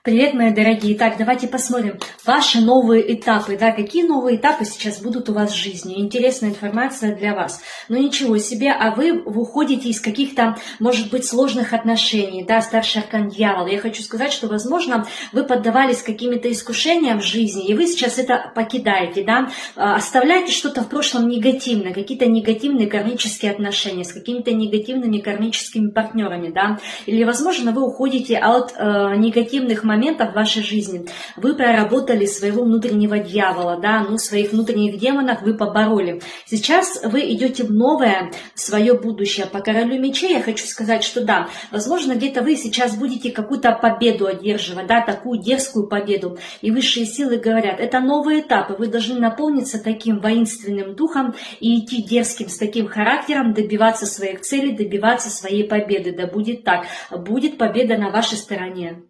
Привет, мои дорогие. Итак, давайте посмотрим ваши новые этапы. Да, какие новые этапы сейчас будут у вас в жизни? Интересная информация для вас. Ну ничего себе, а вы выходите из каких-то, может быть, сложных отношений, да, старший аркан дьявола. Я хочу сказать, что, возможно, вы поддавались каким-то искушениям в жизни, и вы сейчас это покидаете, да, оставляете что-то в прошлом негативное, какие-то негативные кармические отношения с какими-то негативными кармическими партнерами, да, или, возможно, вы уходите от негативных моментов в вашей жизни. Вы проработали своего внутреннего дьявола, да, ну, своих внутренних демонов вы побороли. Сейчас вы идете в новое, в свое будущее. По королю мечей я хочу сказать, что да, возможно, где-то вы сейчас будете какую-то победу одерживать, да, такую дерзкую победу. И высшие силы говорят, это новые этапы, вы должны наполниться таким воинственным духом и идти дерзким, с таким характером, добиваться своих целей, добиваться своей победы. Да будет так, будет победа на вашей стороне.